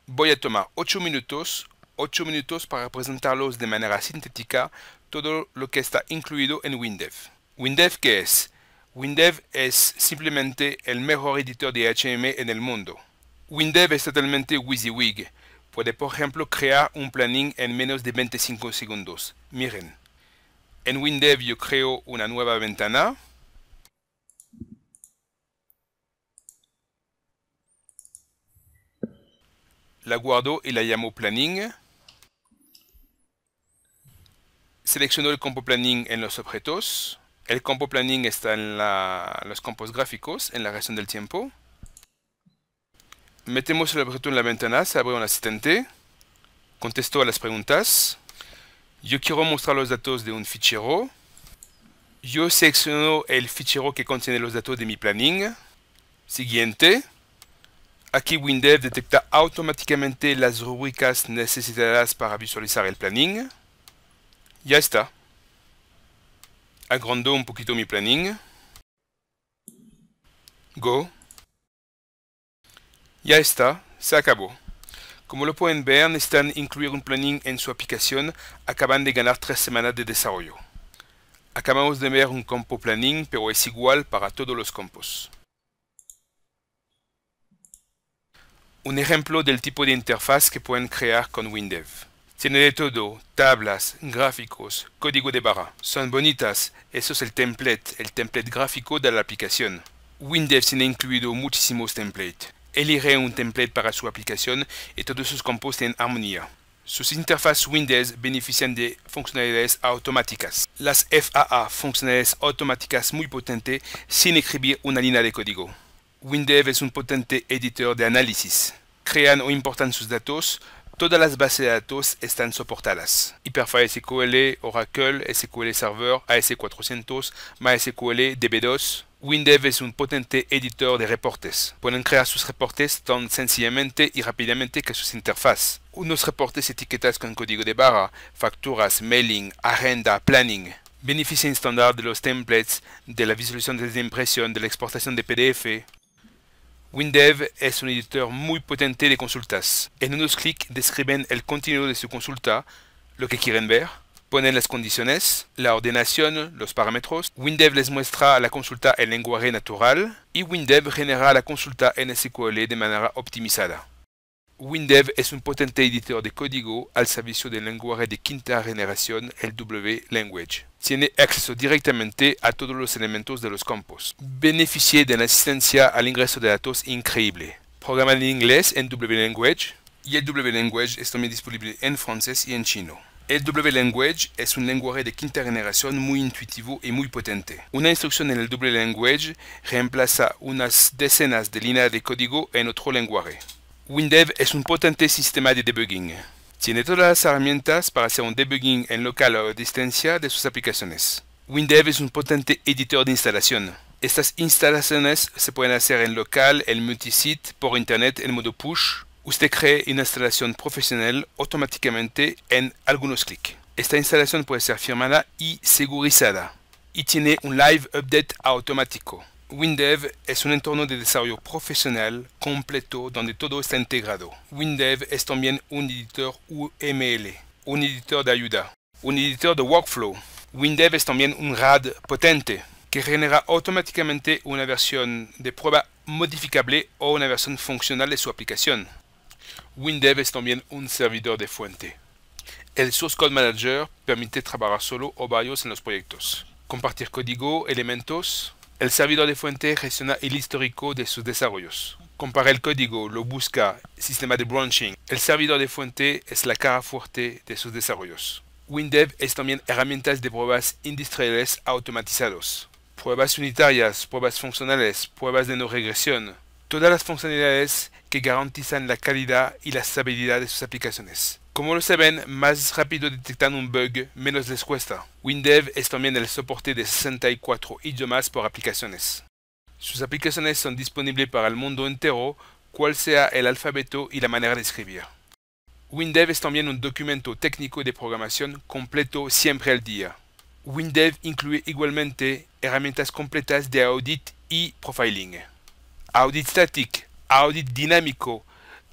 Voy a tomar 8 minutos para presentarlos de manera sintética todo lo que está incluido en WinDev. ¿WinDev qué es? WinDev es simplemente el mejor editor de HTML en el mundo. WinDev es totalmente WYSIWYG. Puede, por ejemplo, crear un plugin en menos de 25 segundos. Miren, en WinDev yo creo una nueva ventana. La guardo y la llamo plugin. Selecciono el campo plugin en los objetos. El campo plugin está en los campos gráficos, en la gestión del tiempo. Metemos el objeto en la ventana, se abre un asistente. Contesto a las preguntas. Yo quiero mostrar los datos de un fichero. Yo selecciono el fichero que contiene los datos de mi plugin. Siguiente. Aquí WinDev detecta automáticamente las rúbricas necesitadas para visualizar el plugin. Ya está. Agrando un poquito mi plugin. Go. Ya está, se acabó. Como lo pueden ver, necesitan incluir un plugin en su aplicación. Acaban de ganar 3 semanas de desarrollo. Acabamos de ver un campo plugin, pero es igual para todos los campos. Un ejemplo del tipo de interfaz que pueden crear con WinDev. Tiene de todo, tablas, gráficos, código de barra. Son bonitas, eso es el template gráfico de la aplicación. WinDev tiene incluido muchísimos templates. Elige un template para su aplicación y todos sus campos tienen armonía. Sus interfaces WinDev benefician de funcionalidades automáticas. Las FAA, funcionalidades automáticas muy potentes sin escribir una línea de código. WinDev es un potente editor de análisis. Crean o importan sus datos. Todas las bases de datos están soportadas. Hyperfile SQL, Oracle, SQL Server, AS400, MySQL, DB2. WinDev es un potente editor de reportes. Pueden crear sus reportes tan sencillamente y rápidamente que sus interfaces. Unos reportes etiquetados con código de barra, facturas, mailing, agenda, planning. Beneficio estándar de los templates, de la visualización desde impresión, de la exportación de PDF. WinDev es un editor muy potente de consultas. En unos clics describen el contenido de su consulta, lo que quieren ver, ponen las condiciones, la ordenación, los parámetros. WinDev les muestra la consulta en lenguaje natural y WinDev genera la consulta en SQL de manera optimizada. WinDev es un potente editor de código al servicio del lenguaje de quinta generación, el W-Language. Tiene acceso directamente a todos los elementos de los campos. Beneficia de una asistencia al ingreso de datos increíble. Programa en inglés en W-Language y el W-Language es también disponible en francés y en chino. El W-Language es un lenguaje de quinta generación muy intuitivo y muy potente. Una instrucción en el W-Language reemplaza unas decenas de líneas de código en otro lenguaje. WinDev es un potente sistema de debugging. Tiene todas las herramientas para hacer un debugging en local o a distancia de sus aplicaciones. WinDev es un potente editor de instalación. Estas instalaciones se pueden hacer en local, en multisite, por internet, en modo push. Usted cree una instalación profesional automáticamente en algunos clics. Esta instalación puede ser firmada y segurizada. Y tiene un live update automático. WinDev es un entorno de desarrollo profesional completo donde todo está integrado. WinDev es también un editor UML, un editor de ayuda, un editor de workflow. WinDev es también un RAD potente que genera automáticamente una versión de prueba modificable o una versión funcional de su aplicación. WinDev es también un servidor de fuente. El Source Code Manager permite trabajar solo o varios en los proyectos, compartir código, elementos. El servidor de fuente gestiona el histórico de sus desarrollos. Compara el código, lo busca, sistema de branching. El servidor de fuente es la cara fuerte de sus desarrollos. WinDev es también herramientas de pruebas industriales automatizados. Pruebas unitarias, pruebas funcionales, pruebas de no regresión. Todas las funcionalidades que garantizan la calidad y la estabilidad de sus aplicaciones. Como lo saben, más rápido detectan un bug, menos les cuesta. WinDev es también el soporte de 64 idiomas por aplicaciones. Sus aplicaciones son disponibles para el mundo entero, cual sea el alfabeto y la manera de escribir. WinDev es también un documento técnico de programación completo siempre al día. WinDev incluye igualmente herramientas completas de audit y profiling. Audit static, audit dinámico,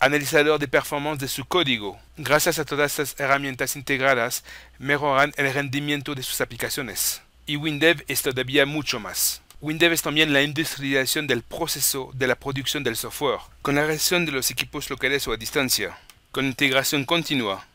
analizador de performance de su código. Gracias a todas estas herramientas integradas, mejoran el rendimiento de sus aplicaciones. Y WinDev es todavía mucho más. WinDev es también la industrialización del proceso de la producción del software, con la gestión de los equipos locales o a distancia, con integración continua.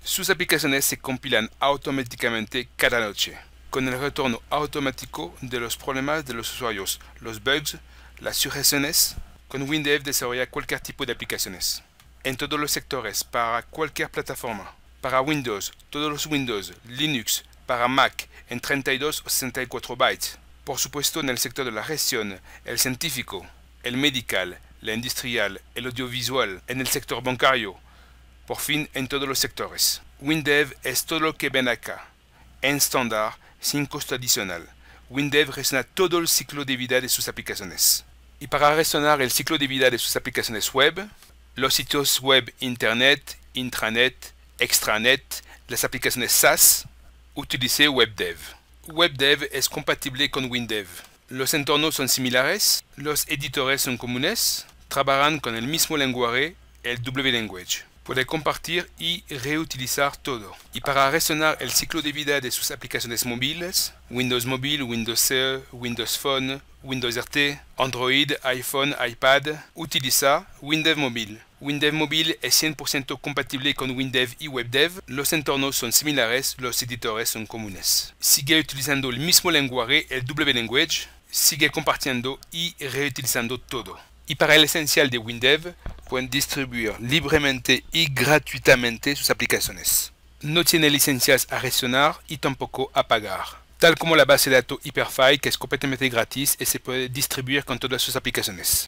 Sus aplicaciones se compilan automáticamente cada noche, con el retorno automático de los problemas de los usuarios, los bugs, las sugerencias. Con WinDev desarrolla cualquier tipo de aplicaciones, en todos los sectores, para cualquier plataforma, para Windows, todos los Windows, Linux, para Mac, en 32 o 64 bytes. Por supuesto, en el sector de la gestión, el científico, el medical, la industrial, el audiovisual, en el sector bancario, por fin en todos los sectores. WinDev es todo lo que ven acá, en estándar, sin costo adicional. WinDev resuena todo el ciclo de vida de sus aplicaciones. Y para resonar el ciclo de vida de sus aplicaciones web, los sitios web Internet, intranet, extranet, las aplicaciones SaaS, utilice WebDev. WebDev es compatible con WinDev. Los entornos son similares, los editores son comunes, trabajan con el mismo lenguaje, el W-Language. Puede compartir y reutilizar todo. Y para resonar el ciclo de vida de sus aplicaciones móviles, Windows Mobile, Windows CE, Windows Phone, Windows RT, Android, iPhone, iPad, utiliza WinDev Mobile. WinDev Mobile es 100% compatible con WinDev y WebDev. Los entornos son similares, los editores son comunes. Sigue utilizando el mismo lenguaje, el W-Language. Sigue compartiendo y reutilizando todo. Y para el esencial de WinDev, pueden distribuir libremente y gratuitamente sus aplicaciones. No tiene licencias a resonar y tampoco a pagar. Tal como la base de datos Hyperfile, que es completamente gratis y se puede distribuir con todas sus aplicaciones.